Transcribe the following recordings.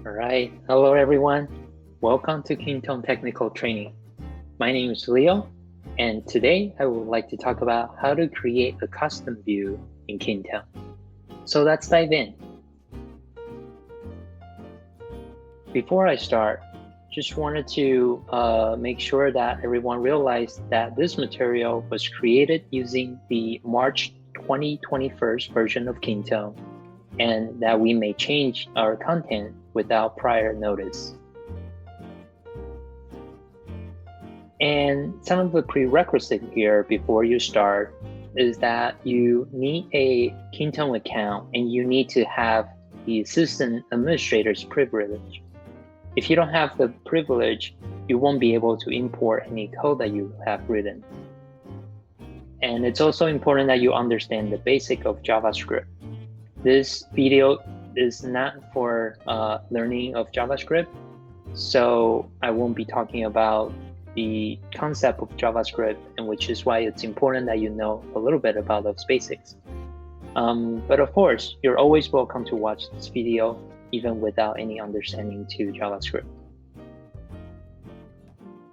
All right. Hello, everyone. Welcome to Kintone Technical Training. My name is Leo, and today I would like to talk about how to create a custom view in Kintone. So let's dive in. Before I start, just wanted to make sure that everyone realized that this material was created using the March 2021 version of Kintone, and that we may change our content without prior notice. And some of the prerequisites here before you start is that you need a Kintone account and you need to have the assistant administrator's privilege. If you don't have the privilege, you won't be able to import any code that you have written. And it's also important that you understand the basic of JavaScript. This video is not for learning of JavaScript, so I won't be talking about the concept of JavaScript, and which is why it's important that you know a little bit about those basics. But of course, you're always welcome to watch this video even without any understanding to JavaScript.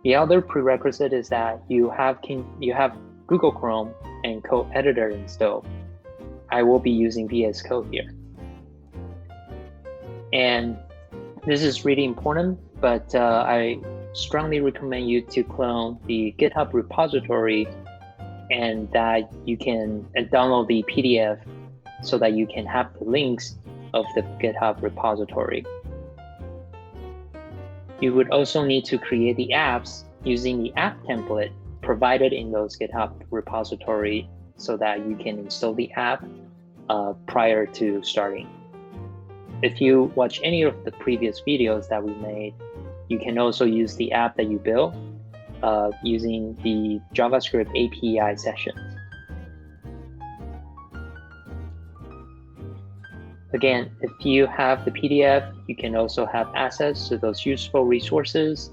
The other prerequisite is that you have Google Chrome and Code Editor installed. I will be using VS Code here. And this is really important, but I strongly recommend you to clone the GitHub repository and that you can download the PDF so that you can have the links of the GitHub repository. You would also need to create the apps using the app template provided in those GitHub repository so that you can install the app prior to starting. If you watch any of the previous videos that we made, you can also use the app that you built using the JavaScript API sessions. Again, if you have the PDF, you can also have access to those useful resources,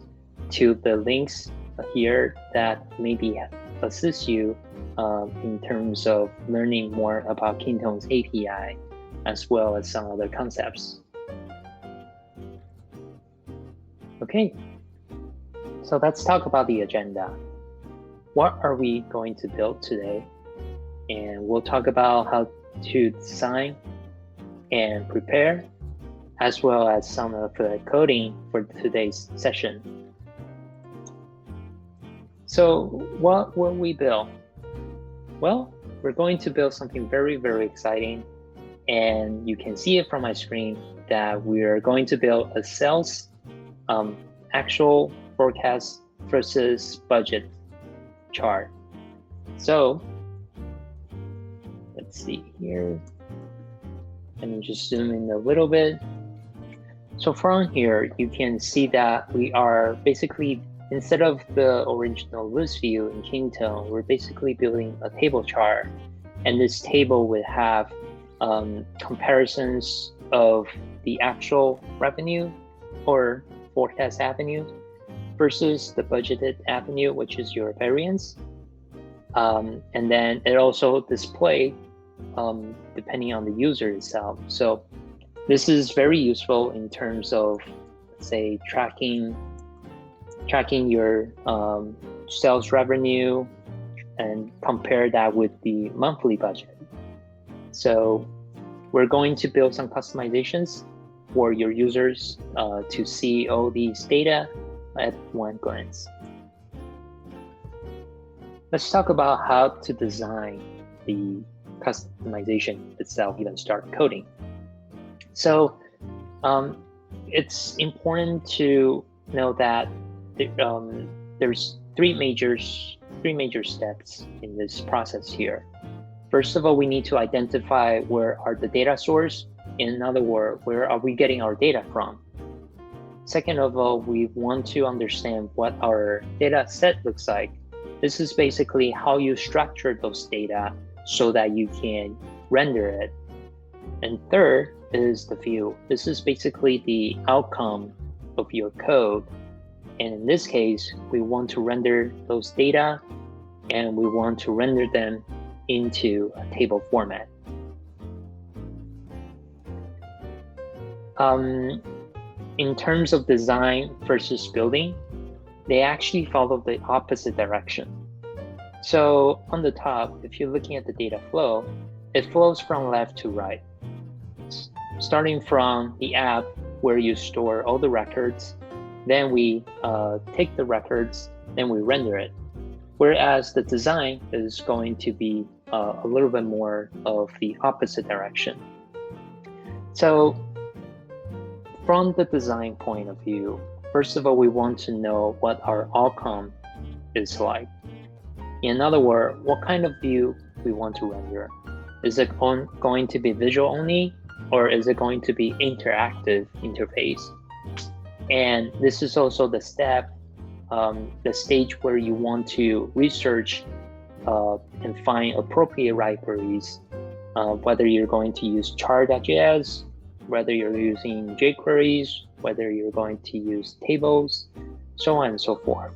to the links here that maybe assist you in terms of learning more about Kintone's API, as well as some other concepts. Okay, so let's talk about the agenda. What are we going to build today? And we'll talk about how to design and prepare, as well as some of the coding for today's session. So what will we build? Well, we're going to build something very, very exciting. And you can see it from my screen that we are going to build a sales actual forecast versus budget chart. So let's see here. Let me just zoom in a little bit. So from here, you can see that we are basically, instead of the original list view in Kintone, we're basically building a table chart. And this table would have comparisons of the actual revenue or forecast avenue versus the budgeted avenue, which is your variance. And then it also displays depending on the user itself. So this is very useful in terms of, say, tracking your sales revenue and compare that with the monthly budget. So we're going to build some customizations for your users to see all these data at one glance. Let's talk about how to design the customization itself, even start coding. So it's important to know that there's three major steps in this process here. First of all, we need to identify where are the data source. In other words, where are we getting our data from? Second of all, we want to understand what our data set looks like. This is basically how you structure those data so that you can render it. And third is the view. This is basically the outcome of your code. And in this case, we want to render those data and we want to render them into a table format. in terms of design versus building, they actually follow the opposite direction. So on the top, if you're looking at the data flow, it flows from left to right, starting from the app where you store all the records. Then we take the records, then we render it. Whereas the design is going to be a little bit more of the opposite direction. So from the design point of view, first of all, we want to know what our outcome is like. In other words, what kind of view we want to render. Is it going to be visual only, or is it going to be interactive interface? And this is also the step, the stage where you want to research and find appropriate libraries, whether you're going to use char.js, whether you're using jQueries, whether you're going to use tables, so on and so forth.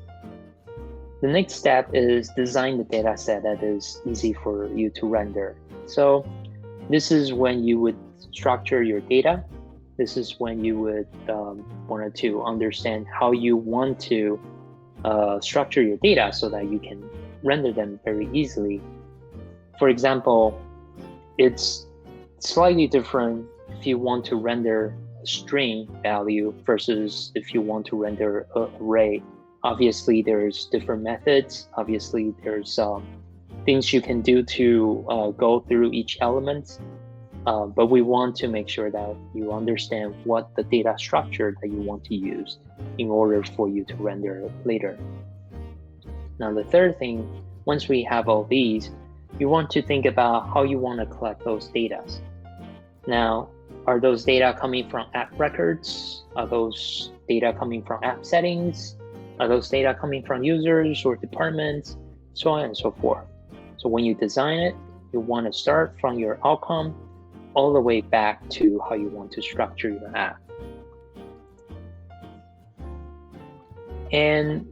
The next step is design the data set that is easy for you to render. So this is when you would structure your data. This is when you would want to understand how you want to structure your data so that you can render them very easily. For example, it's slightly different if you want to render a string value versus if you want to render an array. Obviously, there's different methods. Obviously, there's things you can do to go through each element. But we want to make sure that you understand what the data structure that you want to use in order for you to render it later. Now, the third thing, once we have all these, you want to think about how you want to collect those data. Now, are those data coming from app records? Are those data coming from app settings? Are those data coming from users or departments? So on and so forth. So when you design it, you want to start from your outcome all the way back to how you want to structure your app. And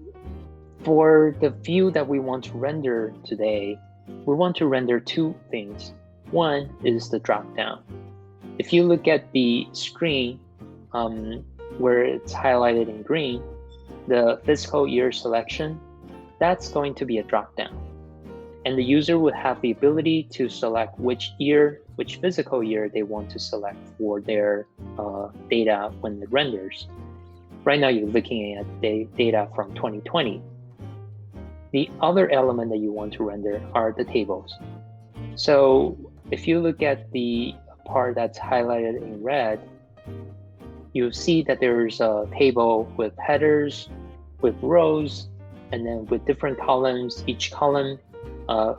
for the view that we want to render today, we want to render two things. One is the dropdown. If you look at the screen where it's highlighted in green, the fiscal year selection, that's going to be a dropdown. And the user would have the ability to select which physical year they want to select for their data when it renders. Right now, you're looking at the data from 2020. The other element that you want to render are the tables. So if you look at the part that's highlighted in red, you'll see that there's a table with headers, with rows, and then with different columns, each column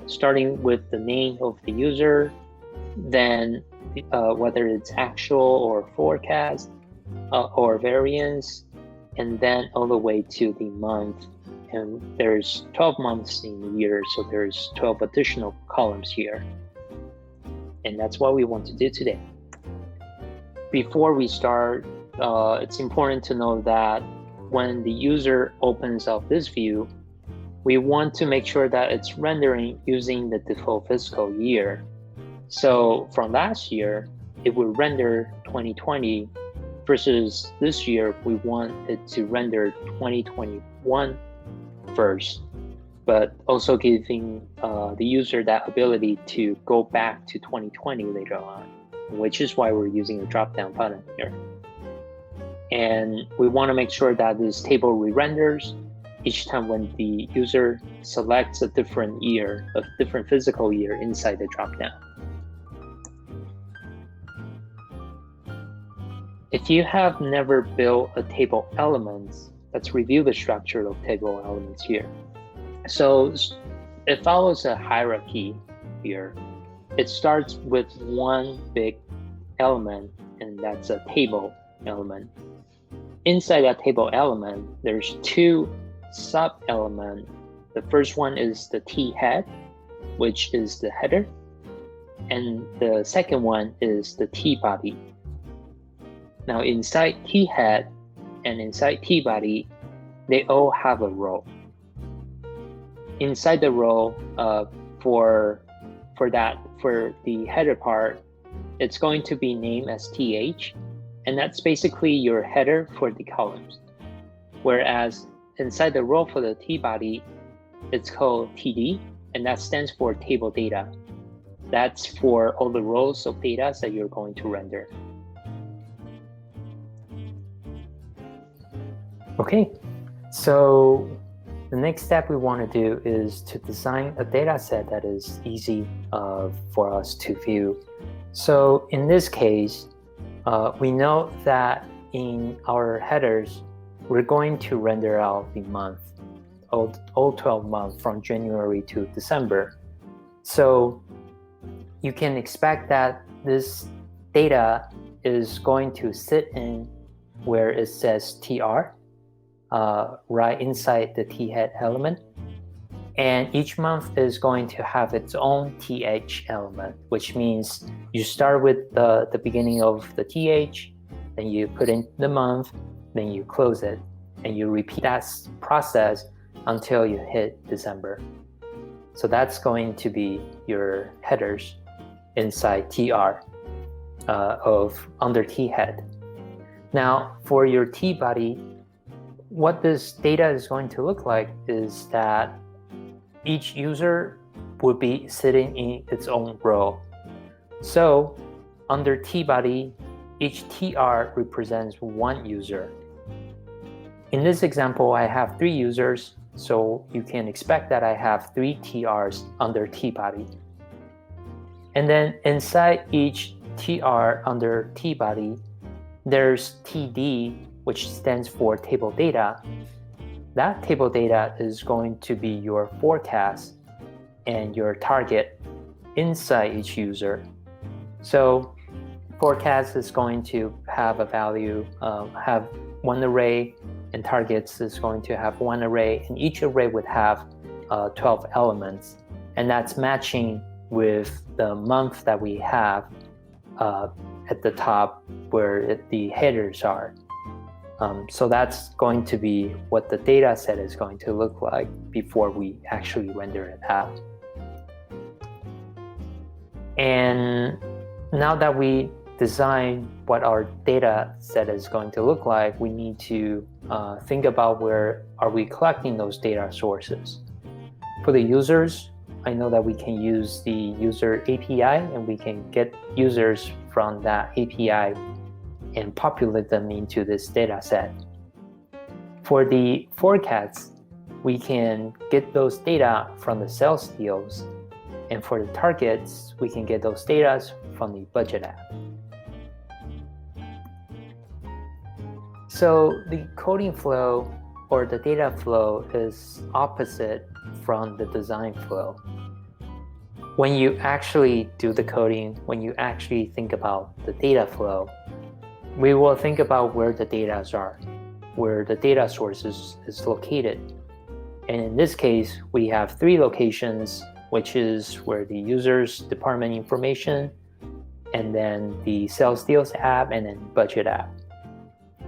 starting with the name of the user, then whether it's actual or forecast or variance, and then all the way to the month. And there's 12 months in the year, so there's 12 additional columns here. And that's what we want to do today. Before we start, it's important to know that when the user opens up this view, we want to make sure that it's rendering using the default fiscal year. So from last year, it would render 2020 versus this year, we want it to render 2021 first, but also giving the user that ability to go back to 2020 later on, which is why we're using a drop-down button here. And we want to make sure that this table re-renders each time when the user selects a different year, a different physical year inside the drop-down. If you have never built a table elements, let's review the structure of table elements here. So it follows a hierarchy here. It starts with one big element, and that's a table element. Inside that table element, there's two sub-elements. The first one is the T head, which is the header, and the second one is the T body. Now inside T head and inside T body, they all have a row. Inside the row, for the header part, it's going to be named as TH, and that's basically your header for the columns. Whereas inside the row for the T-body, it's called TD, and that stands for table data. That's for all the rows of data that you're going to render. Okay, so the next step we want to do is to design a data set that is easy for us to view. So in this case, we know that in our headers, we're going to render out the month, all 12 months from January to December. So you can expect that this data is going to sit in where it says TR, right inside the T-head element. And each month is going to have its own TH element, which means you start with the beginning of the TH, then you put in the month, then you close it, and you repeat that process until you hit December. So that's going to be your headers inside TR under T-head. Now, for your T-body, what this data is going to look like is that each user would be sitting in its own row. So under T-body, each TR represents one user. In this example, I have 3 users, so you can expect that I have 3 TRs under T-body. And then inside each TR under T-body, there's TD, which stands for table data. That table data is going to be your forecast and your target inside each user. So forecast is going to have a value, have one array, and targets is going to have one array, and each array would have 12 elements, and that's matching with the month that we have at the top where the headers are. So that's going to be what the data set is going to look like before we actually render it out. And now that we design what our data set is going to look like, we need to think about where are we collecting those data sources. For the users, I know that we can use the user API, and we can get users from that API and populate them into this data set. For the forecasts, we can get those data from the sales deals, and for the targets, we can get those data from the budget app. So the coding flow or the data flow is opposite from the design flow. When you actually do the coding, when you actually think about the data flow, we will think about where the data are, where the data source is located. And in this case, we have 3 locations, which is where the user's department information, and then the sales deals app, and then budget app.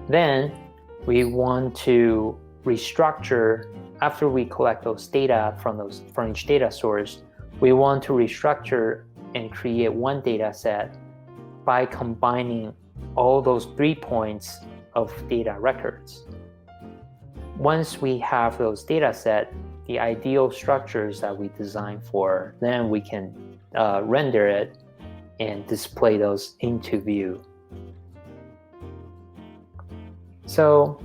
Then we want to restructure, after we collect those data from each data source, we want to restructure and create one data set by combining all those 3 points of data records. Once we have those data set, the ideal structures that we design for, then we can render it and display those into view. So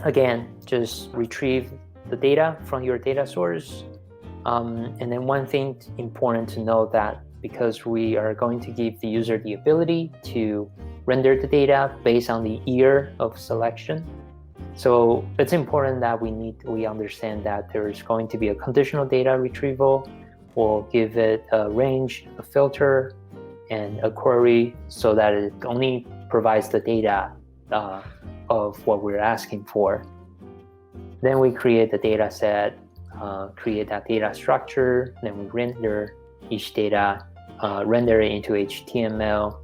again, just retrieve the data from your data source. And then one thing important to know that because we are going to give the user the ability to render the data based on the year of selection. So it's important that we understand that there is going to be a conditional data retrieval. We'll give it a range, a filter, and a query so that it only provides the data of what we're asking for. Then we create the data set, create that data structure, then we render each data, render it into HTML,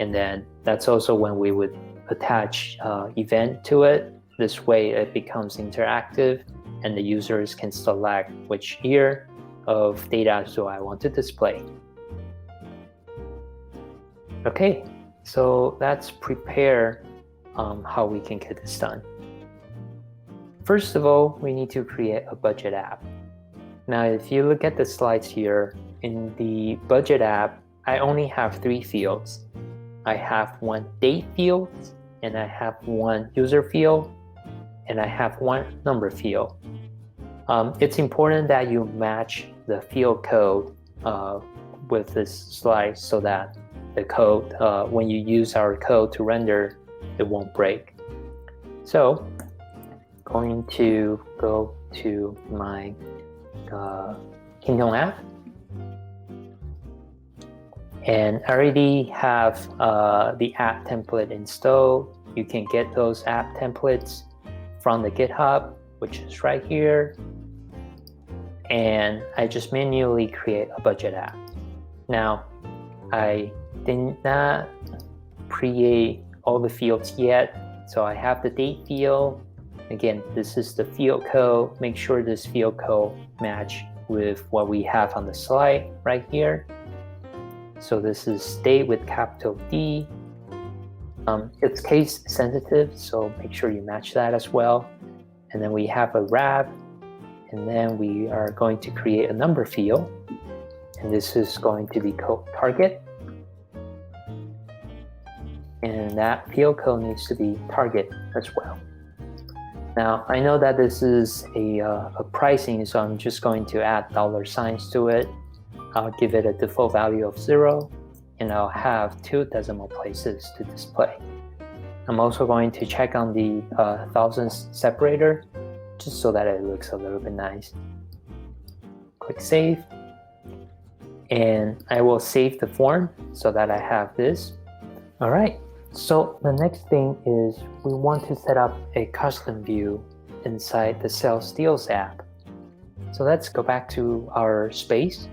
and then that's also when we would attach event to it. This way it becomes interactive and the users can select which year of data do I want to display. Okay, so let's prepare how we can get this done. First of all, we need to create a budget app. Now, if you look at the slides here, in the budget app, I only have 3 fields. I have one date field, and I have one user field, and I have one number field. It's important that you match the field code with this slide so that the code, when you use our code to render, it won't break. So, going to go to my Kintone app, and I already have the app template installed. You can get those app templates from the GitHub, which is right here, and I just manually create a budget app. Now, I did not create all the fields yet, so I have the date field. Again, this is the field code. Make sure this field code match with what we have on the slide right here. So this is date with capital D. It's case sensitive, so make sure you match that as well. And then we have a wrap, and then we are going to create a number field, and this is going to be called target. And that field code needs to be target as well. Now, I know that this is a pricing, so I'm just going to add $signs to it. I'll give it a default value of 0, and I'll have 2 decimal places to display. I'm also going to check on the thousands separator, just so that it looks a little bit nice. Click Save, and I will save the form so that I have this. All right. So the next thing is we want to set up a custom view inside the Sales Deals app. So let's go back to our space,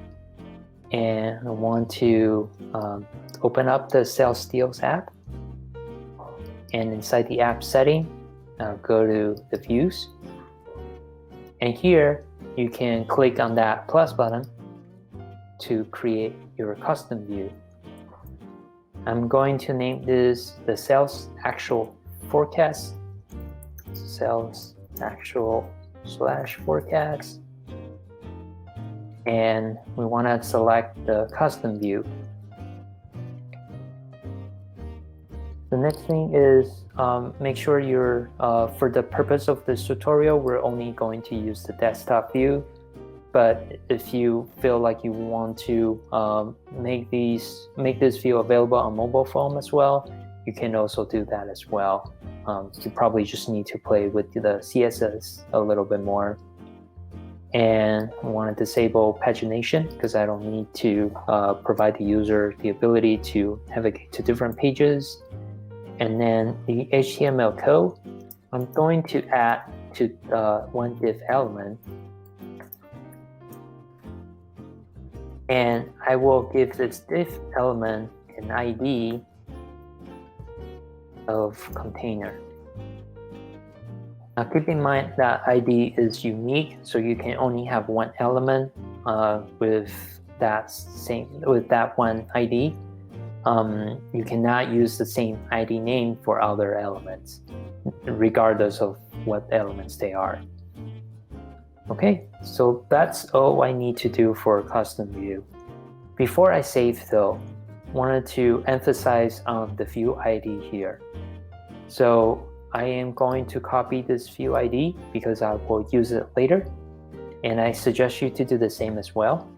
and I want to open up the Sales Deals app, and inside the app setting, go to the views, and here you can click on that plus button to create your custom view. I'm going to name this the Sales Actual Forecast, Sales Actual / Forecast, and we want to select the custom view. The next thing is make sure you're, for the purpose of this tutorial, we're only going to use the desktop view. But if you feel like you want to make this view available on mobile phone as well, you can also do that as well. You probably just need to play with the CSS a little bit more. And I want to disable pagination because I don't need to provide the user the ability to navigate to different pages. And then the HTML code, I'm going to add to one div element. And I will give this div element an ID of container. Now keep in mind that ID is unique, so you can only have one element with that one ID. You cannot use the same ID name for other elements, regardless of what elements they are. Okay, so that's all I need to do for custom view. Before I save though, wanted to emphasize on the view ID here. So I am going to copy this view ID because I will use it later, and I suggest you to do the same as well.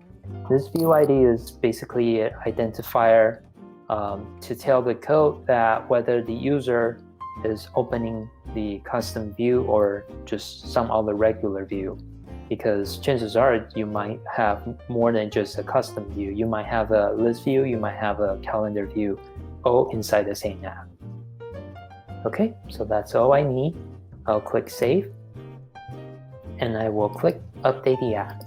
This view ID is basically an identifier to tell the code that whether the user is opening the custom view or just some other regular view. Because chances are you might have more than just a custom view. You might have a list view, you might have a calendar view, all inside the same app. Okay, so that's all I need. I'll click Save, and I will click Update the app.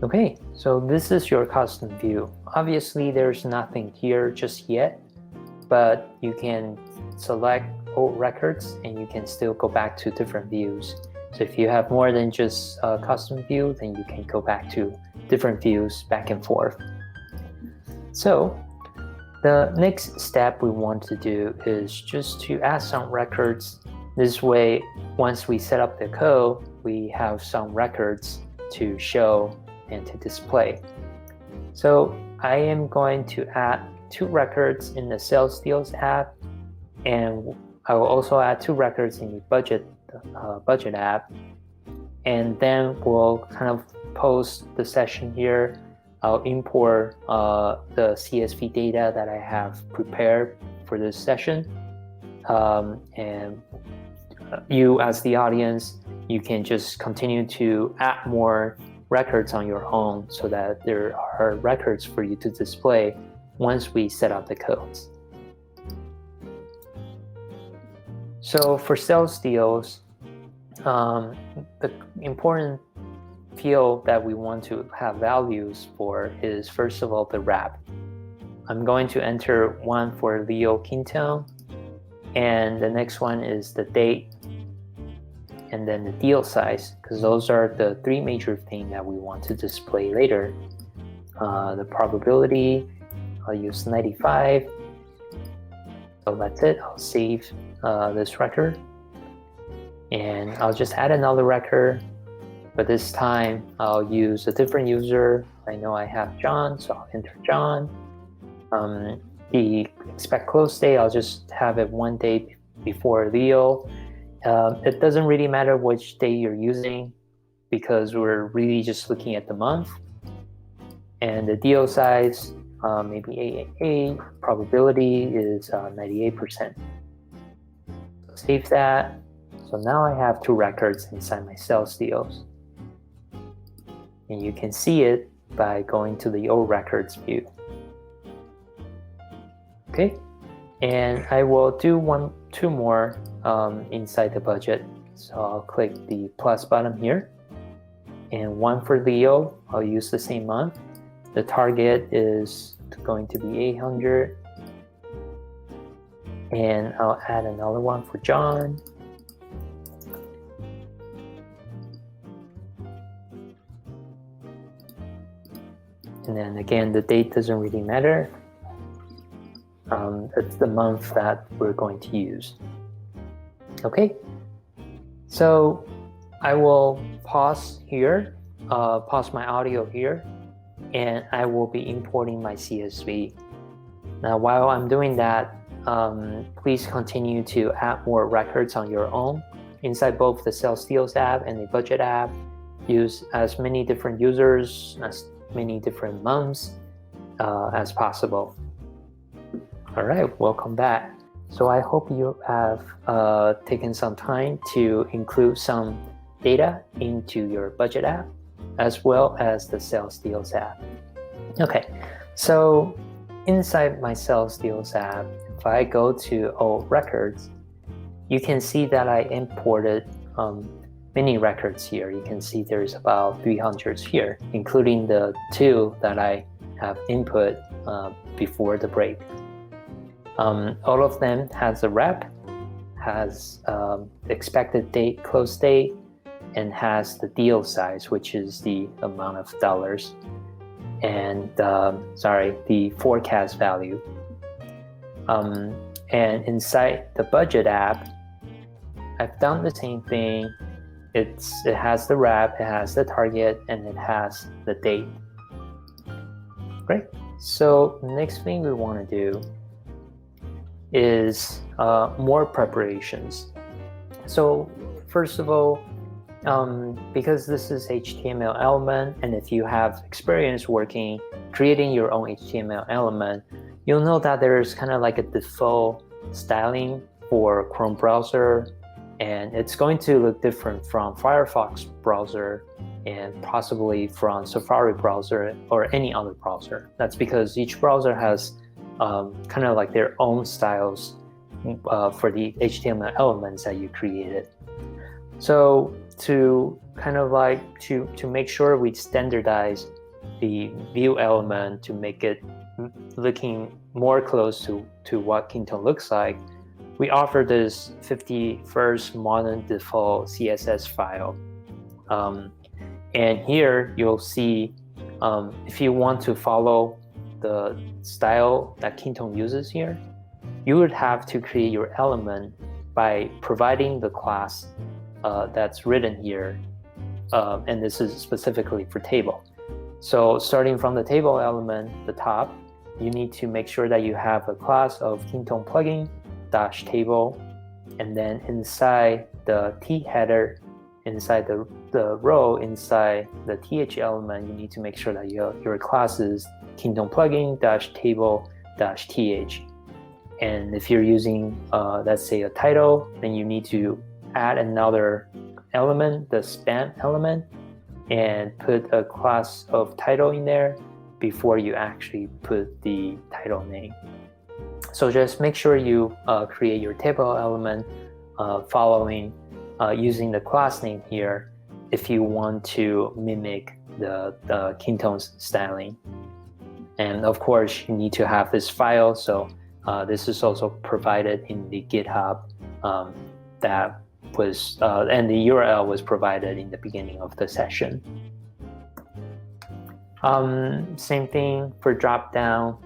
Okay, so this is your custom view. Obviously, there's nothing here just yet, but you can select old records and you can still go back to different views. So if you have more than just a custom view, then you can go back to different views back and forth. So the next step we want to do is just to add some records. This way, once we set up the code, we have some records to show and to display. So I am going to add 2 records in the sales deals app, and I will also add 2 records in the budget app, and then we'll kind of post the session here. I'll import the CSV data that I have prepared for this session, and you as the audience, you can just continue to add more records on your own so that there are records for you to display once we set up the codes. So for sales deals, the important field that we want to have values for is, first of all, the wrap. I'm going to enter one for Leo Kintone, and the next one is the date, and then the deal size, because those are the 3 major things that we want to display later. The probability, I'll use 95. So that's it. I'll save this record, and I'll just add another record, but this time I'll use a different user. I know I have John, so I'll enter John. The expect close date, I'll just have it 1 day before Leo. It doesn't really matter which day you're using because we're really just looking at the month. And the deal size, maybe AAA, probability is 98%. Save that. So now I have 2 records inside my sales deals. And you can see it by going to the old records view. Okay, and I will do 2 more inside the budget. So I'll click the plus button here, and 1 for Leo. I'll use the same month. The target is going to be 800, and I'll add another one for John. And then again, the date doesn't really matter. It's the month that we're going to use. Okay, so I will pause here, pause my audio here, and I will be importing my CSV. Now, while I'm doing that, please continue to add more records on your own inside both the Sales Deals app and the Budget app. Use as many different users, as many different months as possible. All right, welcome back. So I hope you have taken some time to include some data into your Budget app as well as the Sales Deals app. Okay, so inside my Sales Deals app, if I go to All Records, you can see that I imported many records here. You can see there's about 300 here, including the 2 that I have input before the break. All of them has a rep, has expected date, close date, and has the deal size, which is the amount of dollars, and the forecast value. And inside the Budget app, I've done the same thing. It has the rep, it has the target, and it has the date. Great. So next thing we want to do is more preparations. So first of all, because this is HTML element, and if you have experience creating your own HTML element, you'll know that there's kind of like a default styling for Chrome browser, and it's going to look different from Firefox browser and possibly from Safari browser or any other browser. That's because each browser has kind of like their own styles for the HTML elements that you created. So to kind of like to make sure we standardize the view element to make it looking more close to what Kintone looks like, we offer this 51st modern default CSS file. And here you'll see if you want to follow the style that Kintone uses here, you would have to create your element by providing the class that's written here, and this is specifically for table. So starting from the table element, the top, you need to make sure that you have a class of Kintone plugin -table, and then inside the T header, inside the row, inside the TH element, you need to make sure that your class is Kintone plugin -table -th. And if you're using, let's say, a title, then you need to add another element, the span element, and put a class of title in there before you actually put the title name. So just make sure you create your table element following using the class name here if you want to mimic the Kintone's styling. And of course, you need to have this file. So this is also provided in the GitHub that was, and the URL was provided in the beginning of the session. Same thing for dropdown,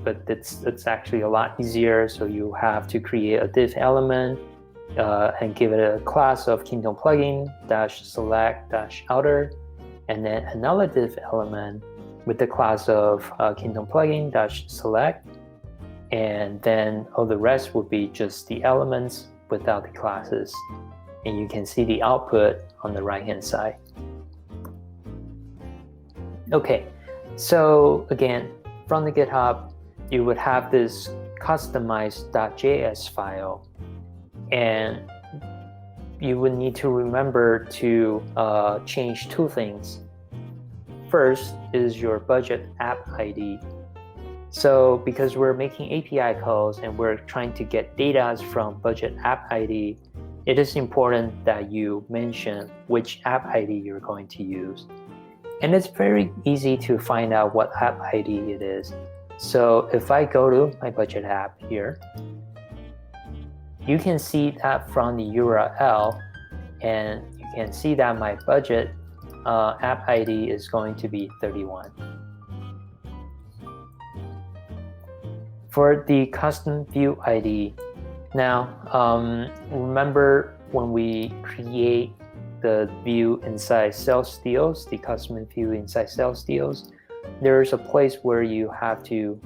but it's actually a lot easier. So you have to create a div element and give it a class of Kintone plugin -select -outer, and then another div element with the class of Kintone plugin -select, and then all the rest would be just the elements without the classes. And you can see the output on the right hand side. Okay, so again, from the GitHub, you would have this customized.js file, and you would need to remember to change two things. First is your budget app ID. So because we're making API calls and we're trying to get data from budget app ID, it is important that you mention which app ID you're going to use. And it's very easy to find out what app ID it is. So if I go to my budget app here, you can see that from the URL, and you can see that my budget app ID is going to be 31. For the custom view ID, now remember when we create the view inside sales deals, the custom view inside sales deals, there's a place where you have to,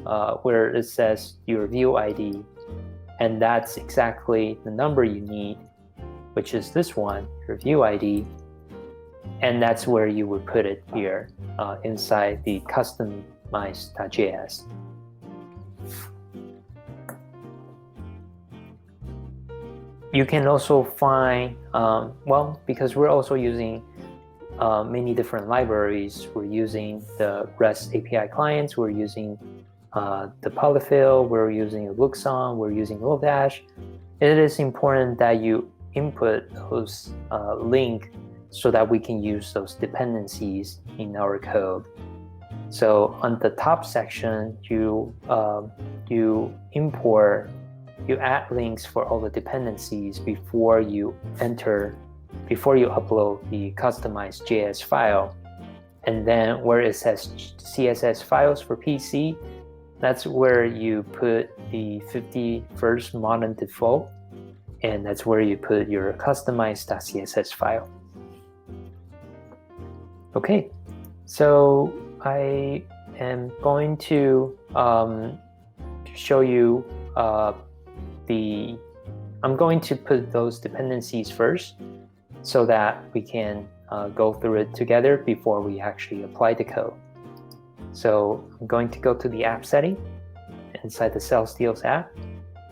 where it says your view ID, and that's exactly the number you need, which is this one, your view ID, and that's where you would put it here inside the customized.js. You can also find, well, because we're also using many different libraries. We're using the REST API clients, we're using the polyfill, we're using Luxon, we're using Lodash. It is important that you input those link so that we can use those dependencies in our code. So on the top section, you add links for all the dependencies before you upload the customized JS file. And then where it says CSS files for PC, that's where you put the 51st modern default, and that's where you put your customized.css file. Okay, so I am going to show you I'm going to put those dependencies first so that we can go through it together before we actually apply the code. So I'm going to go to the app setting inside the Sales Deals app.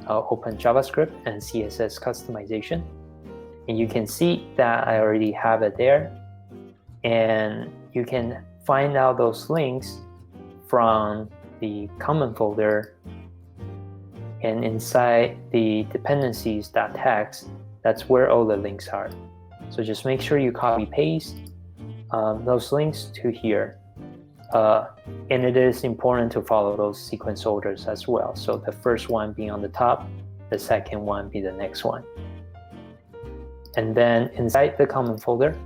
I'll open JavaScript and CSS customization, and you can see that I already have it there, and you can find out those links from the common folder, and inside the dependencies.txt, that's where all the links are. So just make sure you copy paste those links to here. And it is important to follow those sequence orders as well. So the first one being on the top, the second one be the next one. And then inside the common folder,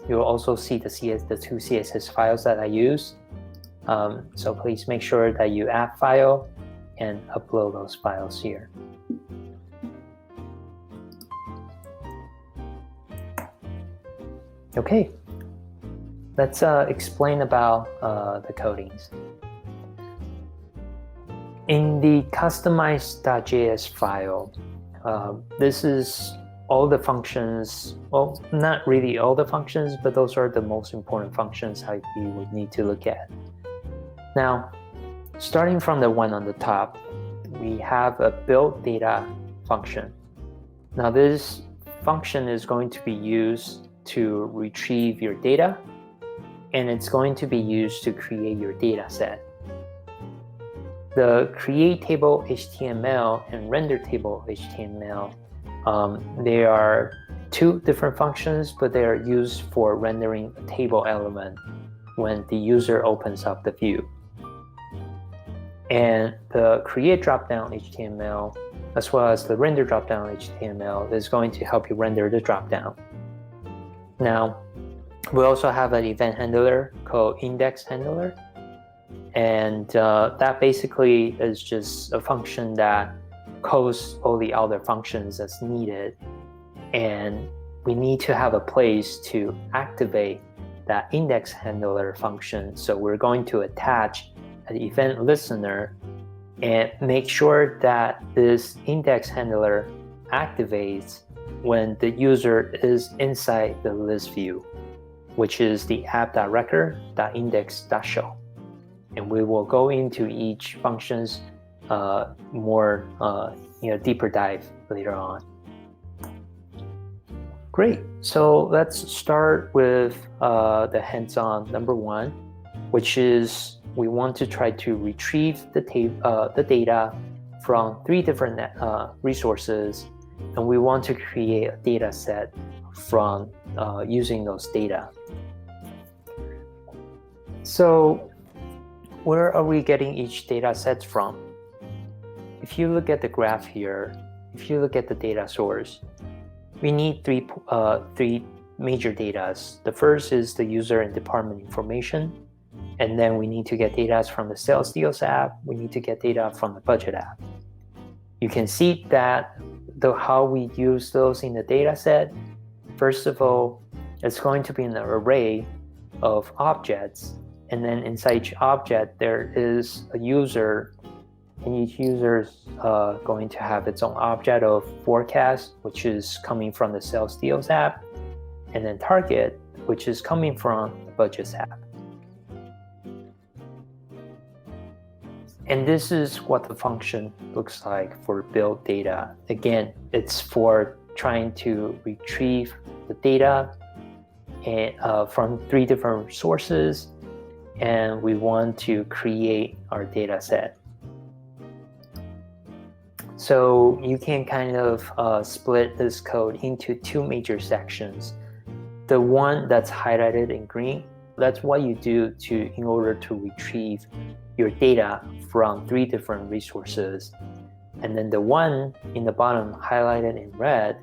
you'll also see the two CSS files that I use. So please make sure that you add file and upload those files here. Okay, let's explain about the codings. In the customize.js file, this is all the functions, well, not really all the functions, but those are the most important functions that you would need to look at. Now, starting from the one on the top, we have a build data function. Now, this function is going to be used to retrieve your data, and it's going to be used to create your data set. The create table HTML and render table HTML, they are two different functions, but they are used for rendering a table element when the user opens up the view. And the create dropdown HTML as well as the render dropdown HTML is going to help you render the dropdown. Now, we also have an event handler called index handler, and that basically is just a function that calls all the other functions as needed, and we need to have a place to activate that index handler function. So we're going to attach an event listener and make sure that this index handler activates when the user is inside the list view, which is the app.record.index.show. And we will go into each function's more deeper dive later on. Great, so let's start with the hands-on number one, which is we want to try to retrieve the data from 3 different resources, and we want to create a data set from using those data. So where are we getting each data set from? If you look at the graph here, if you look at the data source, we need three major data. The first is the user and department information, and then we need to get data from the sales deals app. We need to get data from the budget app. You can see that how we use those in the data set. First of all, it's going to be an array of objects, and then inside each object there is a user, and each user is going to have its own object of forecast, which is coming from the sales deals app, and then target, which is coming from the budgets app. And this is what the function looks like for build data. Again, it's for trying to retrieve the data from 3 different sources, and we want to create our data set. So you can kind of split this code into 2 major sections. The one that's highlighted in green, that's what you do in order to retrieve your data from 3 different resources. And then the one in the bottom highlighted in red,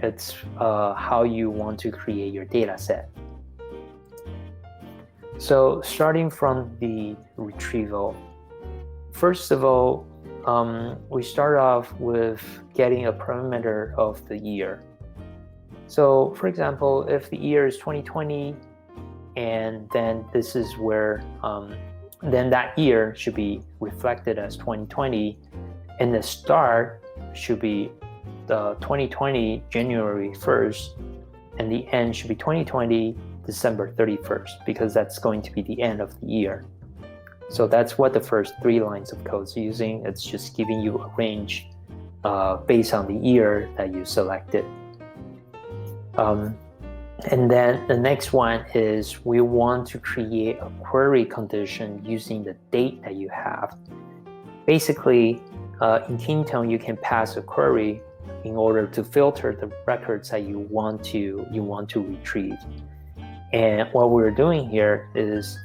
it's how you want to create your data set. So starting from the retrieval, first of all, we start off with getting a parameter of the year. So for example, if the year is 2020, and then this is where then that year should be reflected as 2020, and the start should be the 2020 January 1st, and the end should be 2020 December 31st, because that's going to be the end of the year. So that's what the first 3 lines of code is using. It's just giving you a range based on the year that you selected. And then the next one is we want to create a query condition using the date that you have. Basically, in Kintone, you can pass a query in order to filter the records that you want to retrieve. And what we're doing here is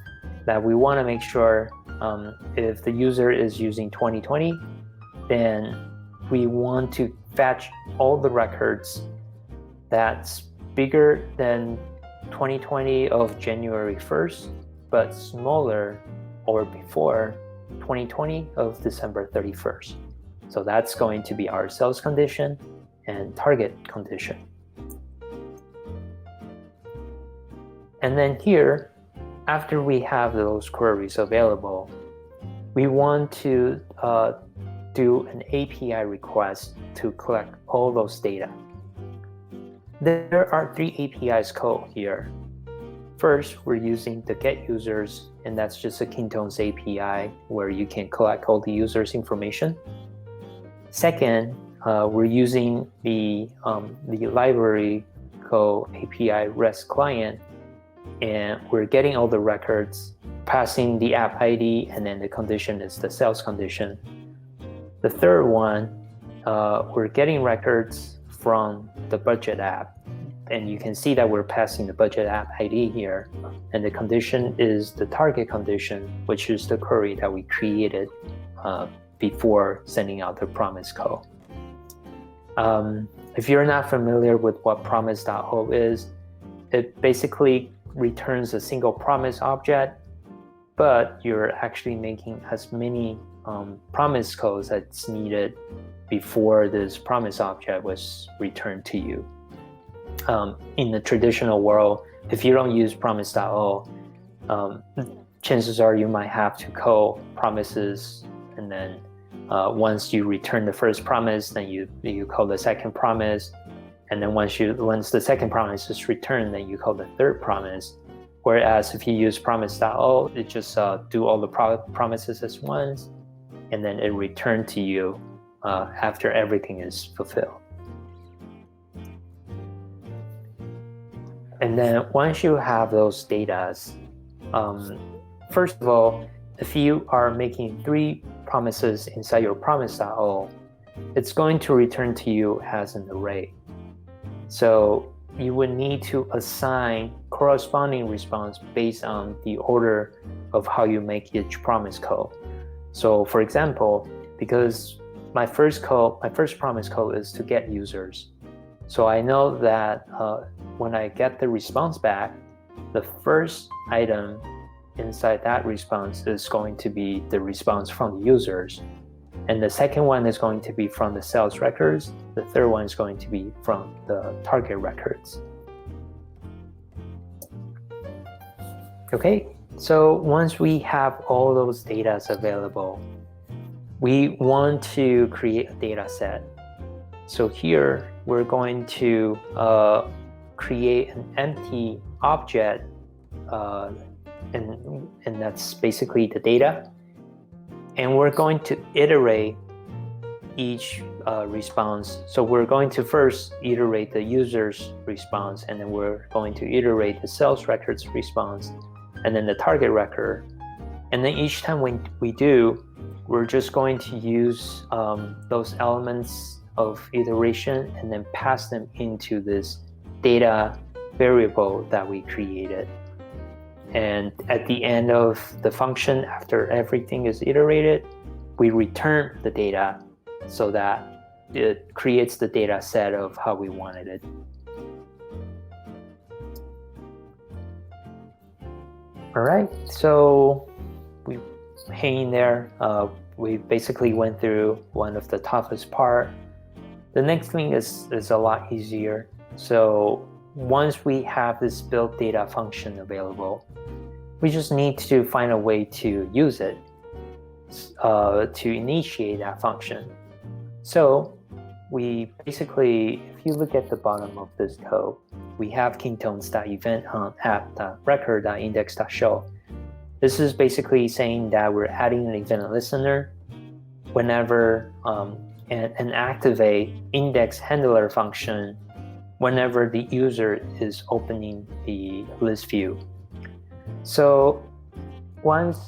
that we want to make sure if the user is using 2020, then we want to fetch all the records that's bigger than 2020 of January 1st, but smaller or before 2020 of December 31st. So that's going to be our sales condition and target condition. And then here, after we have those queries available, we want to do an API request to collect all those data. There are 3 APIs code here. First, we're using the get users, and that's just a Kintone's API where you can collect all the users' information. Second, we're using the library called API REST client, and we're getting all the records, passing the app ID, and then the condition is the sales condition. The third one, we're getting records from the budget app, and you can see that we're passing the budget app ID here, and the condition is the target condition, which is the query that we created before sending out the promise code. If you're not familiar with what promise.o is, it basically returns a single promise object, but you're actually making as many promise codes that's needed before this promise object was returned to you. In the traditional world, if you don't use promise.o, chances are you might have to code promises, and then once you return the first promise, then you code the second promise, and then once the second promise is returned, then you call the third promise. Whereas if you use promise.o, it just do all the promises as once, and then it return to you after everything is fulfilled. And then once you have those data, first of all, if you are making 3 promises inside your promise.o, it's going to return to you as an array. So you would need to assign corresponding response based on the order of how you make each promise code. So for example, because my first promise code is to get users. So I know that when I get the response back, the first item inside that response is going to be the response from the users. And the second one is going to be from the sales records. The third one is going to be from the target records. Okay, so once we have all those data available, we want to create a data set. So here we're going to create an empty object, and that's basically the data. And we're going to iterate each response. So we're going to first iterate the user's response, and then we're going to iterate the sales records response, and then the target record. And then each time we do, we're just going to use those elements of iteration and then pass them into this data variable that we created. And at the end of the function, after everything is iterated, we return the data so that it creates the data set of how we wanted it. All right, so we hang there. We basically went through one of the toughest part. The next thing is a lot easier. So once we have this build data function available, we just need to find a way to use it, to initiate that function. So we basically, if you look at the bottom of this code, we have kintones.event on app.record.index.show. This is basically saying that we're adding an event listener whenever and activate index handler function whenever the user is opening the list view. So once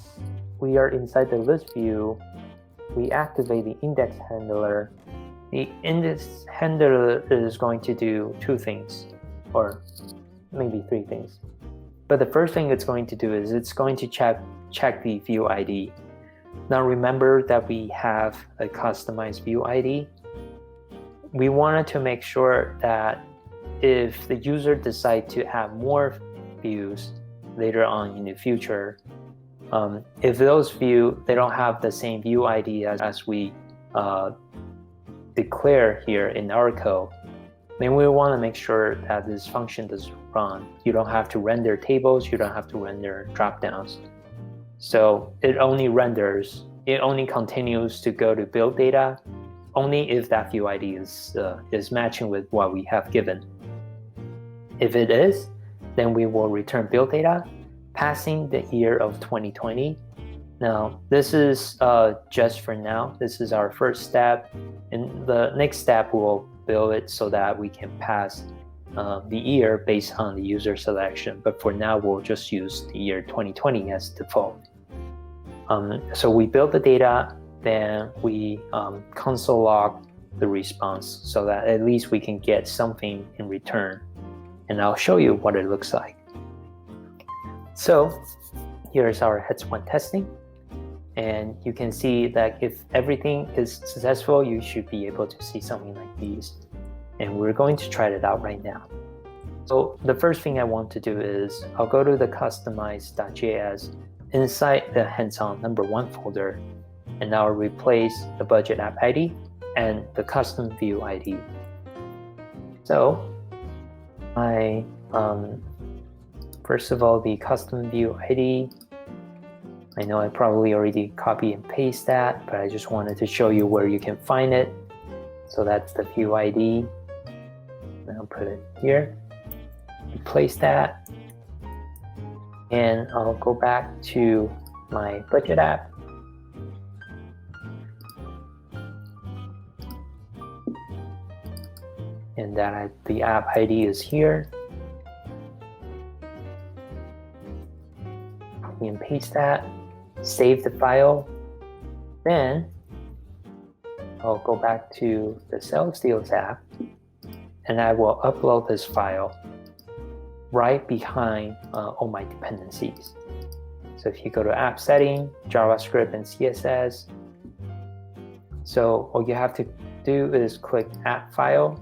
we are inside the list view, we activate the index handler. The index handler is going to do 2 things, or maybe 3 things. But the first thing it's going to do is it's going to check the view ID. Now remember that we have a customized view ID. we wanted to make sure that if the user decides to add more views later on in the future, if those views, they don't have the same view ID as we declare here in our code, then we want to make sure that this function does run. You don't have to render tables, you don't have to render dropdowns. So it only renders, it only continues to go to build data only if that view ID is matching with what we have given. If it is, then we will return build data passing the year of 2020. Now, this is just for now. This is our first step. And the next step, we'll build it so that we can pass the year based on the user selection. But for now, we'll just use the year 2020 as default. So we build the data, then we console log the response so that at least we can get something in return. And I'll show you what it looks like. So here's our heads 1 testing. And you can see that if everything is successful, you should be able to see something like these. And we're going to try it out right now. So the first thing I want to do is I'll go to the customize.js inside the hands-on number 1 folder, and I'll replace the budget app ID and the custom view ID. So first of all, the custom view ID, I know I probably already copy and paste that, but I just wanted to show you where you can find it. So that's the view ID. And I'll put it here, replace that, and I'll go back to my budget app. And that the app ID is here. Copy and paste that, save the file. Then I'll go back to the Sales Deals app, and I will upload this file right behind all my dependencies. So if you go to app setting, JavaScript and CSS, so all you have to do is click app file,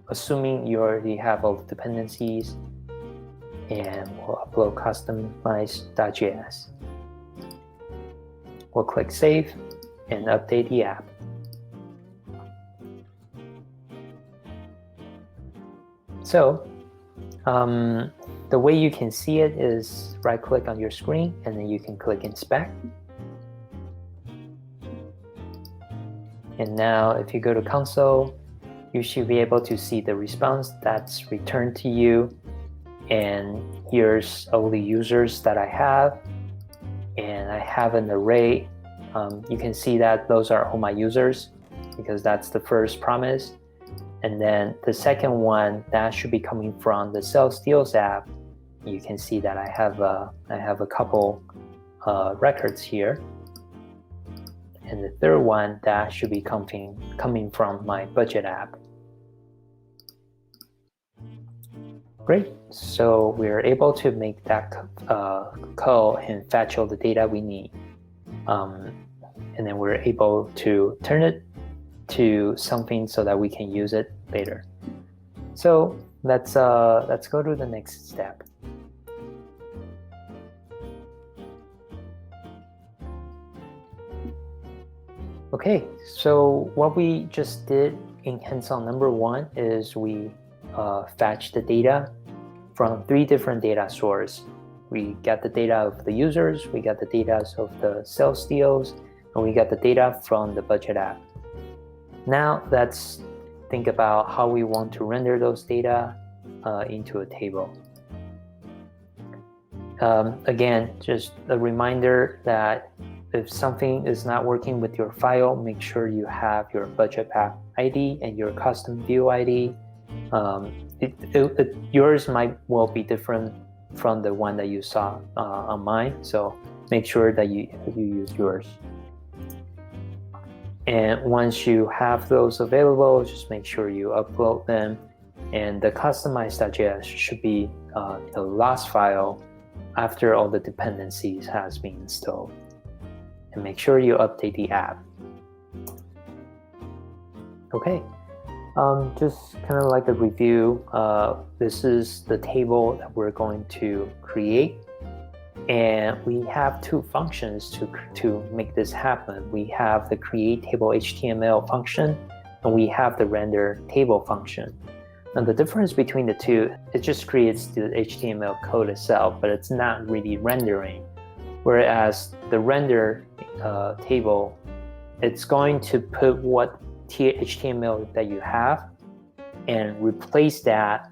assuming you already have all the dependencies, and we'll upload customize.js. We'll click save and update the app. So the way you can see it is right click on your screen and then you can click inspect. And now if you go to console, you should be able to see the response that's returned to you. And here's all the users that I have. And I have an array. You can see that those are all my users because that's the first promise. And then the second one, that should be coming from the Sales Deals app. You can see that I have a couple records here. And the third one, that should be coming from my budget app. Great, so we're able to make that call and fetch all the data we need. And then we're able to turn it to something so that we can use it later. So let's go to the next step. Okay, so what we just did in hands-on number 1 is we fetched the data from 3 different data sources. We got the data of the users, we got the data of the sales deals, and we got the data from the budget app. Now let's think about how we want to render those data into a table. Again, just a reminder that if something is not working with your file, make sure you have your budget app ID and your custom view ID. Yours might well be different from the one that you saw on mine, so make sure that you use yours. And once you have those available, just make sure you upload them. And the customize.js should be the last file after all the dependencies has been installed. And make sure you update the app. Okay, Just kind of like a review. This is the table that we're going to create, and we have two functions to make this happen. We have the create table HTML function, and we have the render table function. And the difference between the two, it just creates the HTML code itself, but it's not really rendering. Whereas the render table, it's going to put what HTML that you have and replace that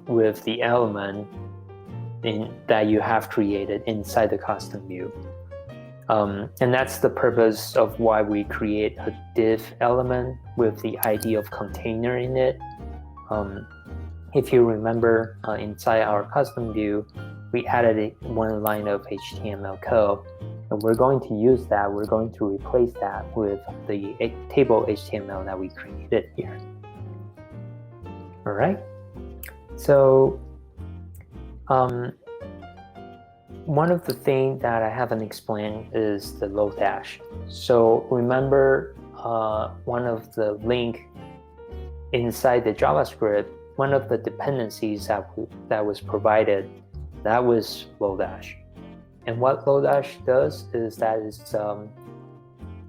with the element that you have created inside the custom view. And that's the purpose of why we create a div element with the ID of container in it. If you remember, inside our custom view, we added one line of HTML code, and we're going to use that. We're going to replace that with the table HTML that we created here. All right. So one of the things that I haven't explained is the Lodash. So remember, one of the link inside the JavaScript, one of the dependencies that was provided, that was Lodash. And what Lodash does is that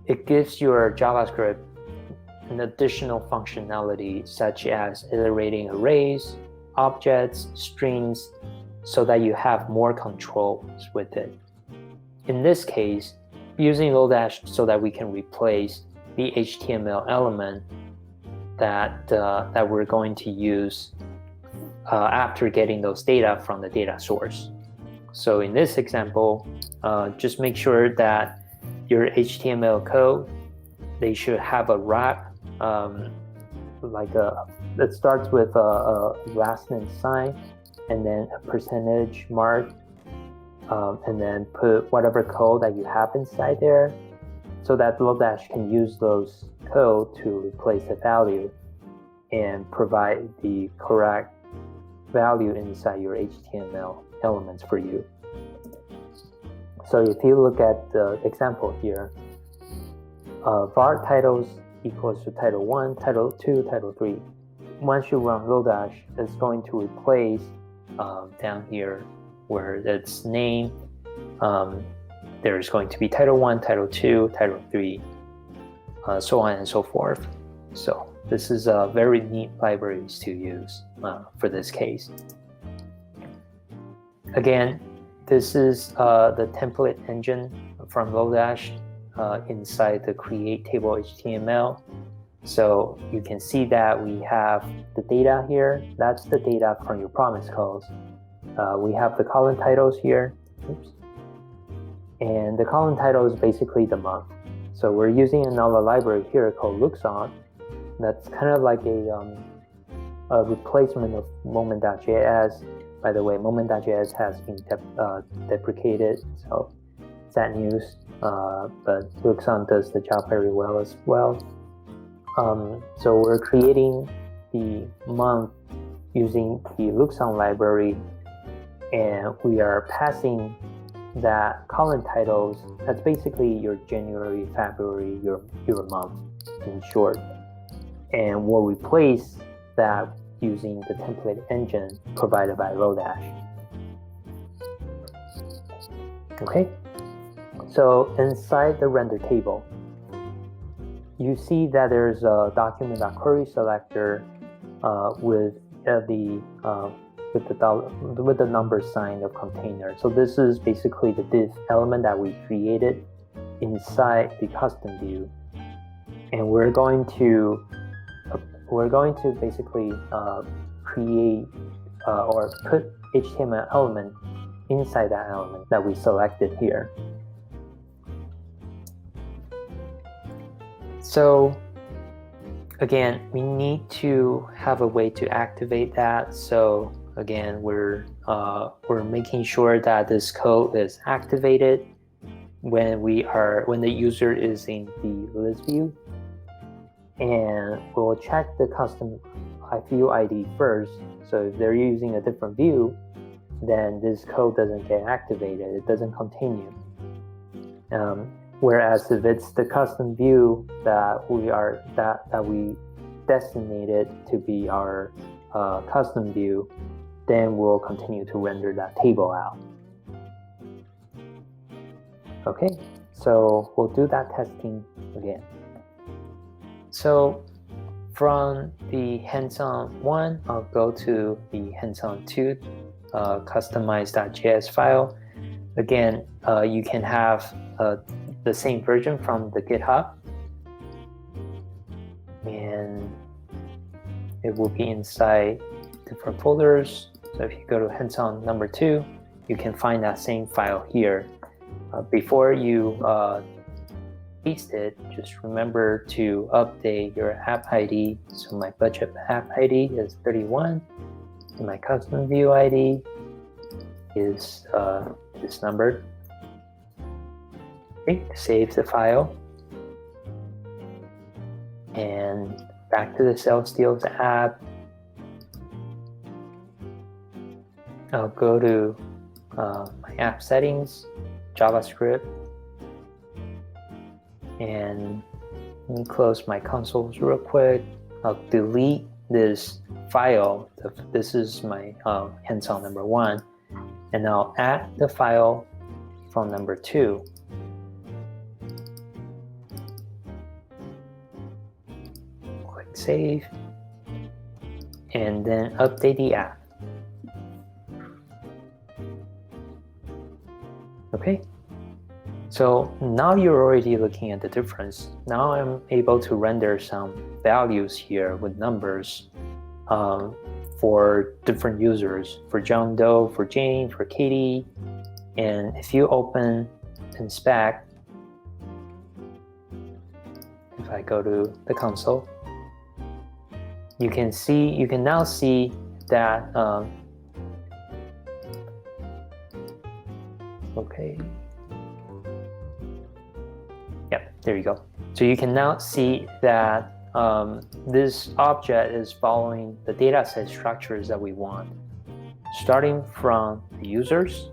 it gives your JavaScript an additional functionality, such as iterating arrays, objects, strings, so that you have more controls with it. In this case, using Lodash so that we can replace the HTML element that we're going to use after getting those data from the data source. So in this example, just make sure that your HTML code, they should have a wrap, that starts with a last name sign, and then a percentage mark, and then put whatever code that you have inside there, so that Lodash can use those code to replace the value and provide the correct value inside your HTML elements for you. So if you look at the example here, var titles equals to title 1, title 2, title 3. Once you run Lodash, it's going to replace down here where it's name, there's going to be title 1, title 2, title 3, so on and so forth. So this is a very neat libraries to use for this case. Again, this is the template engine from Lodash inside the create table HTML. So you can see that we have the data here. That's the data from your promise calls. We have the column titles here. Oops. And the column title is basically the month. So we're using another library here called looks_on. That's kind of like a replacement of moment.js. By the way, moment.js has been deprecated, so sad news. But looks_on does the job very well as well. So we're creating the month using the looks_on library, and we are passing that column titles. That's basically your January, February, your month in short. And we'll replace that using the template engine provided by Lodash. Okay, so inside the render table, you see that there's a document.query selector with the number sign of container. So this is basically the div element that we created inside the custom view, and we're going to basically create or put HTML element inside that element that we selected here. So again, we need to have a way to activate that. So again, we're making sure that this code is activated when the user is in the list view, and we'll check the custom view ID first. So if they're using a different view, then this code doesn't get activated. It doesn't continue. Whereas if it's the custom view that we designated to be our custom view, then we'll continue to render that table out. Okay, so we'll do that testing again. So from the hands-on 1, I'll go to the hands-on 2 customize.js file. Again, you can have the same version from the GitHub, and it will be inside different folders. So if you go to hands-on number 2, you can find that same file here. Before you paste it, just remember to update your app ID. So my budget app ID is 31, and my custom view ID is this number. Okay, save the file, and back to the Sales Deals app. I'll go to my app settings, JavaScript, and let me close my consoles real quick. I'll delete this file. This is my hands-on number 1, and I'll add the file from number 2. Click save, and then update the app. Okay, so now you're already looking at the difference. Now I'm able to render some values here with numbers for different users, for John Doe, for Jane, for Katie. And if you open inspect, if I go to the console, you can now see that okay. Yep, there you go. So you can now see that this object is following the dataset structures that we want, starting from the users,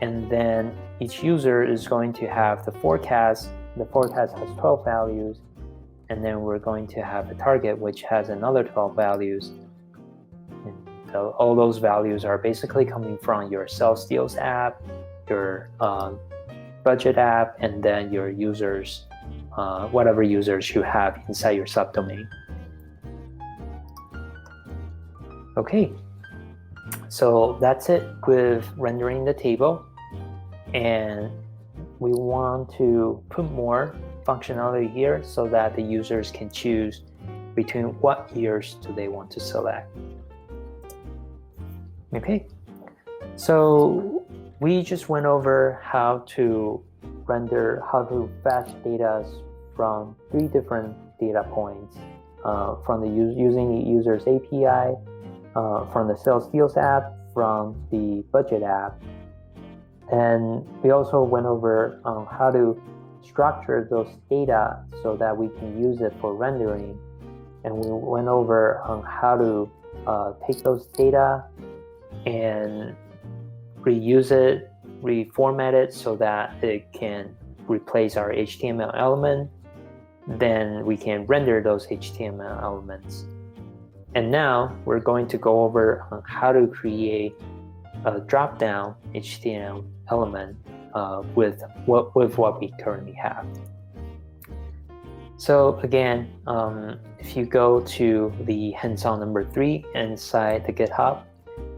and then each user is going to have the forecast. The forecast has 12 values, and then we're going to have a target which has another 12 values. And so all those values are basically coming from your Sales Deals app, your budget app, and then your users, whatever users you have inside your subdomain. Okay, so that's it with rendering the table, and we want to put more functionality here so that the users can choose between what years do they want to select. Okay, so we just went over how to fetch data from 3 different data points, using the user's API, from the Sales Deals app, from the budget app. And we also went over how to structure those data so that we can use it for rendering. And we went over how to take those data and reuse it, reformat it so that it can replace our HTML element. Then we can render those HTML elements. And now we're going to go over how to create a drop-down HTML element with what we currently have. So again, if you go to the hands-on number 3 inside the GitHub,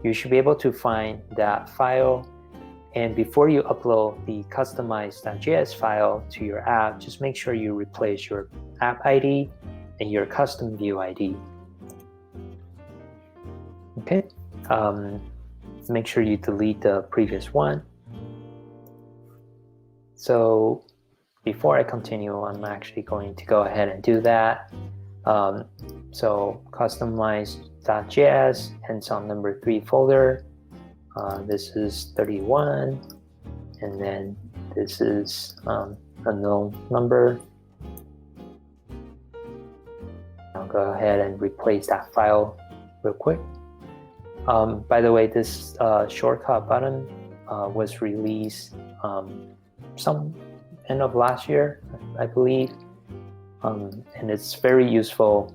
you should be able to find that file. And before you upload the customize.js file to your app, just make sure you replace your app ID and your custom view ID. Okay, make sure you delete the previous one. So before I continue, I'm actually going to go ahead and do that. So customize.js, hands-on number 3 folder. This is 31, and then this is unknown number. I'll go ahead and replace that file real quick. By the way, this shortcut button was released some end of last year, I believe, and it's very useful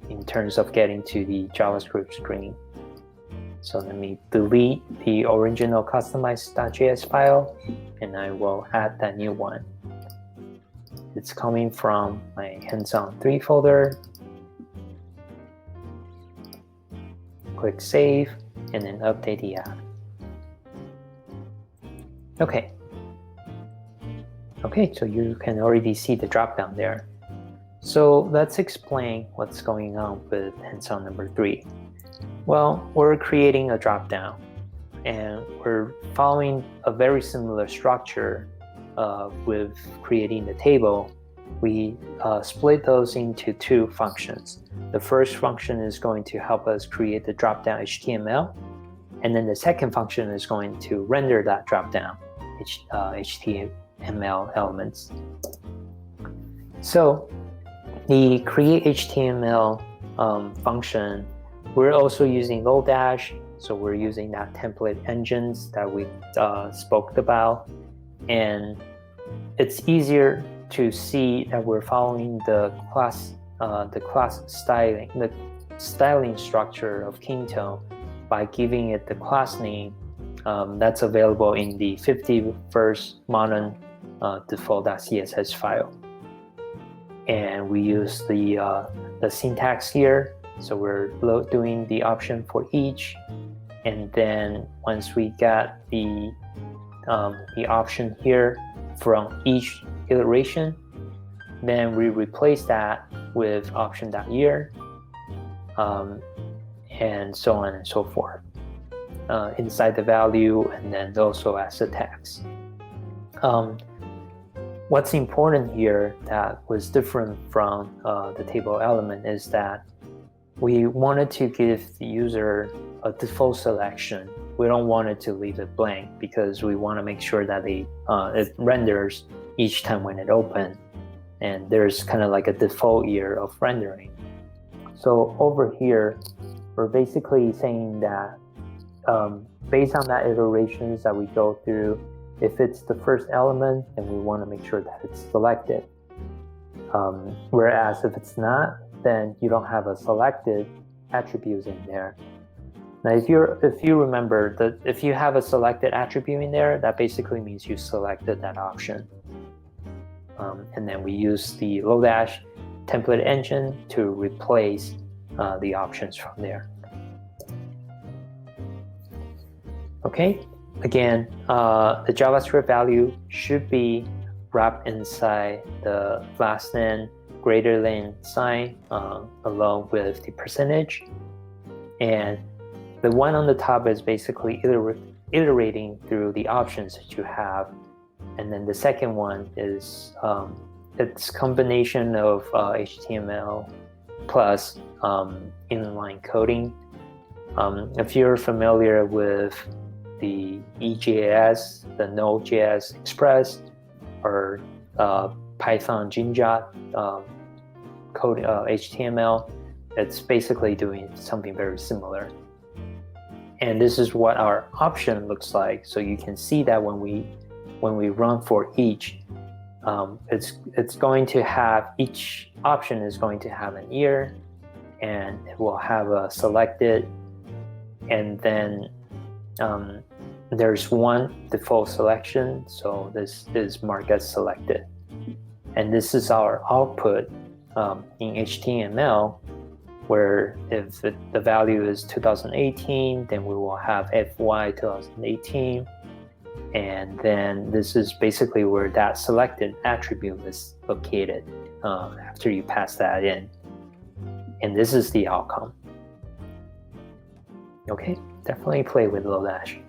in terms of getting to the JavaScript screen. So let me delete the original customized.js file, and I will add that new one. It's coming from my hands-on 3 folder. Click Save, and then update the app. Okay, so you can already see the drop-down there. So let's explain what's going on with hands-on number 3. Well, we're creating a drop-down, and we're following a very similar structure with creating the table. We split those into 2 functions. The first function is going to help us create the drop-down HTML, and then the second function is going to render that drop-down HTML elements. So the create HTML function, we're also using Lodash, so we're using that template engines that we spoke about, and it's easier to see that we're following the class styling, the styling structure of Kintone by giving it the class name that's available in the 51st modern default.css file. And we use the syntax here, so we're doing the option for each, and then once we get the option here from each iteration, then we replace that with option.year, and so on and so forth, inside the value, and then also as a text. What's important here that was different from the table element is that we wanted to give the user a default selection. We don't want it to leave it blank because we want to make sure that it renders each time when it opens, and there's kind of like a default year of rendering. So over here, we're basically saying that based on that iterations that we go through, if it's the first element, then we want to make sure that it's selected. Whereas if it's not, then you don't have a selected attribute in there. Now, if you remember that if you have a selected attribute in there, that basically means you selected that option. And then we use the Lodash template engine to replace the options from there. Okay, again, the JavaScript value should be wrapped inside the last name greater than sign along with the percentage. And the one on the top is basically iterating through the options that you have. And then the second one is it's combination of HTML plus inline coding. If you're familiar with the EJS, the Node.js Express, or Python Jinja code HTML, it's basically doing something very similar. And this is what our option looks like. So you can see that when we run for each, it's going to have, each option is going to have an year, and it will have a selected, and then there's one default selection, so this is marked as selected. And this is our output in HTML, where if the value is 2018, then we will have FY 2018. And then this is basically where that selected attribute is located after you pass that in. And this is the outcome. Okay, definitely play with Lodash.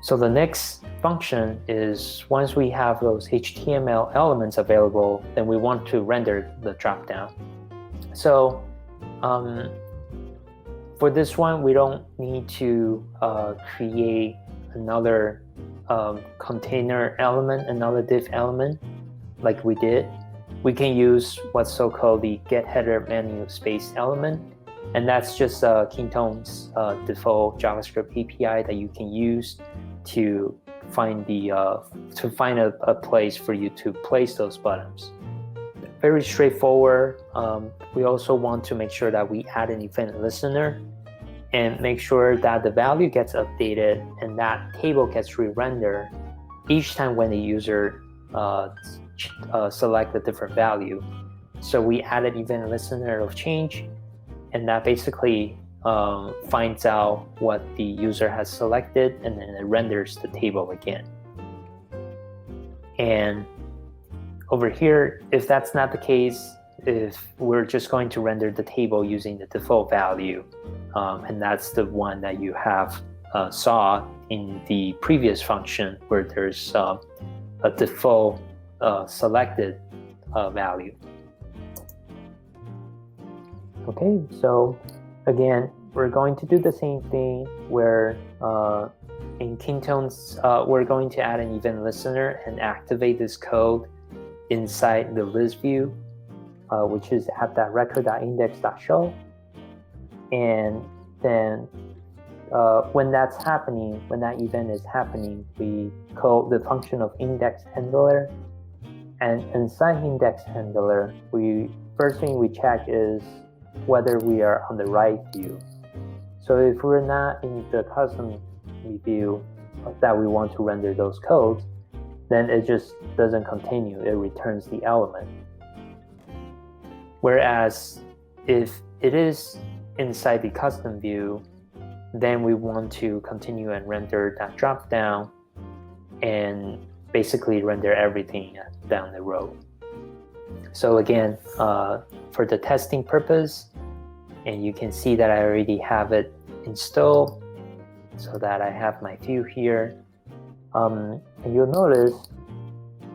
So the next function is, once we have those HTML elements available, then we want to render the dropdown. So for this one, we don't need to create another container element, another div element like we did. We can use what's so-called the get header menu space element, and that's just Kintone's default JavaScript API that you can use to find a place for you to place those buttons. very straightforward. We also want to make sure that we add an event listener and make sure that the value gets updated and that table gets re-rendered each time when the user select a different value. So we added event listener of change, and that basically finds out what the user has selected, and then it renders the table again. And over here, if that's not the case, if we're just going to render the table using the default value, and that's the one that you have saw in the previous function where there's a default selected value. Okay, so again, we're going to do the same thing where in Kintone's, we're going to add an event listener and activate this code inside the list view, which is at that record.index.show. And then when that's happening, when that event is happening, we call the function of index handler. And inside index handler, first thing we check is whether we are on the right view. So if we're not in the custom view that we want to render those codes, then it just doesn't continue, it returns the element. Whereas if it is inside the custom view, then we want to continue and render that drop down and basically render everything down the row. So again, for the testing purpose, and you can see that I already have it installed so that I have my view here. And you'll notice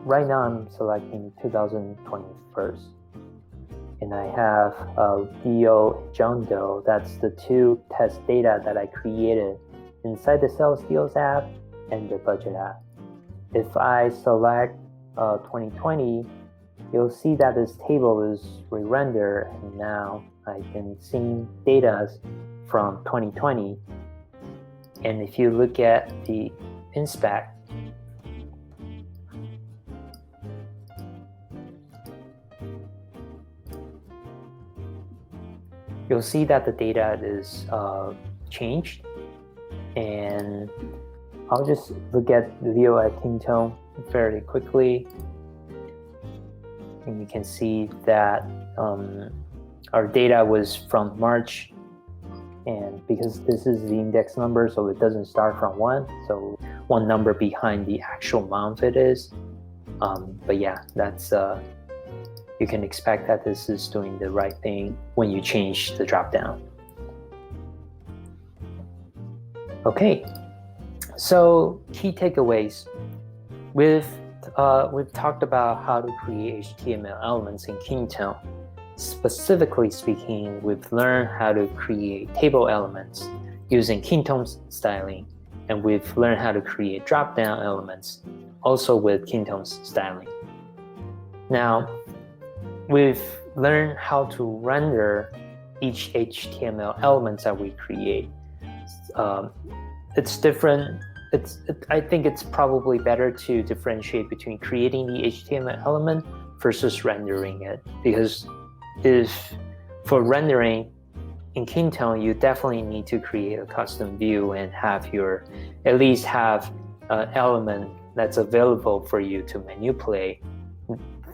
right now I'm selecting 2021. And I have DO, John Doe. That's the two test data that I created inside the Sales Deals app and the Budget app. If I select 2020, you'll see that this table is re-rendered, and now I can see data from 2020. And if you look at the inspect, you'll see that the data is changed. And I'll just look at the view at Kintone fairly quickly. And you can see that our data was from March, and because this is the index number, so it doesn't start from 1, so one number behind the actual month it is. But yeah, that's you can expect that this is doing the right thing when you change the dropdown. Okay, so key takeaways. We've talked about how to create HTML elements in Kintone. Specifically speaking, we've learned how to create table elements using Kintone's styling, and we've learned how to create drop-down elements also with Kintone's styling. Now, we've learned how to render each HTML element that we create. It's different. I think it's probably better to differentiate between creating the HTML element versus rendering it, because if for rendering in Kintone, you definitely need to create a custom view and at least have an element that's available for you to manipulate.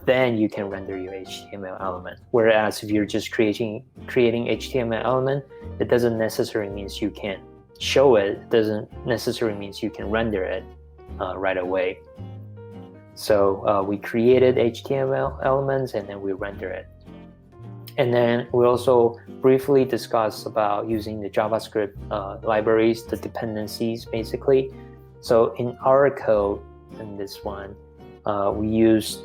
Then you can render your HTML element. Whereas if you're just creating HTML element, it doesn't necessarily mean you can show it. It doesn't necessarily mean you can render it right away. So we created HTML elements and then we render it. And then we also briefly discussed about using the JavaScript libraries, the dependencies basically. So in our code, in this one, we used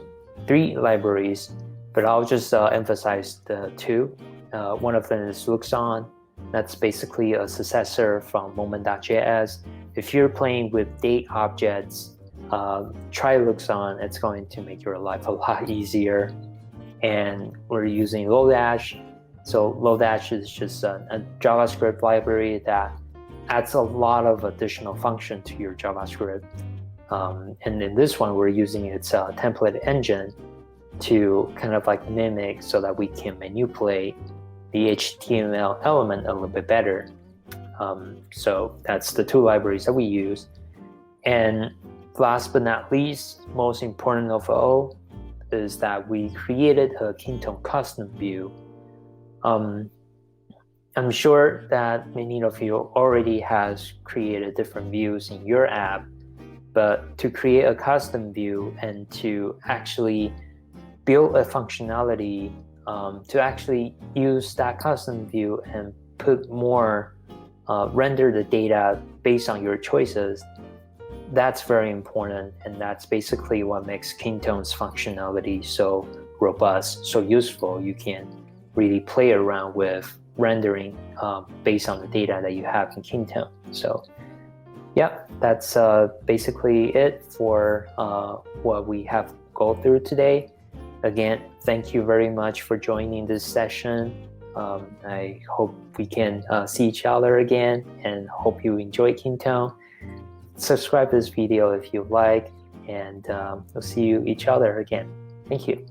3 libraries, but I'll just emphasize the 2. One of them is Looks-On. That's basically a successor from Moment.js. If you're playing with date objects, try Looks-On. It's going to make your life a lot easier. And we're using Lodash. So Lodash is just a JavaScript library that adds a lot of additional function to your JavaScript. And in this one, we're using its template engine to kind of like mimic so that we can manipulate the HTML element a little bit better. So that's the two libraries that we use. And last but not least, most important of all, is that we created a Kintone Custom View. I'm sure that many of you already has created different views in your app, but to create a custom view and to actually build a functionality to actually use that custom view and put more, render the data based on your choices, that's very important, and that's basically what makes Kintone's functionality so robust, so useful. You can really play around with rendering based on the data that you have in Kintone. So yeah, that's basically it for what we have go through today. Again, thank you very much for joining this session. I hope we can see each other again, and hope you enjoy Kintone. Subscribe to this video if you like, and we'll see you each other again. Thank you.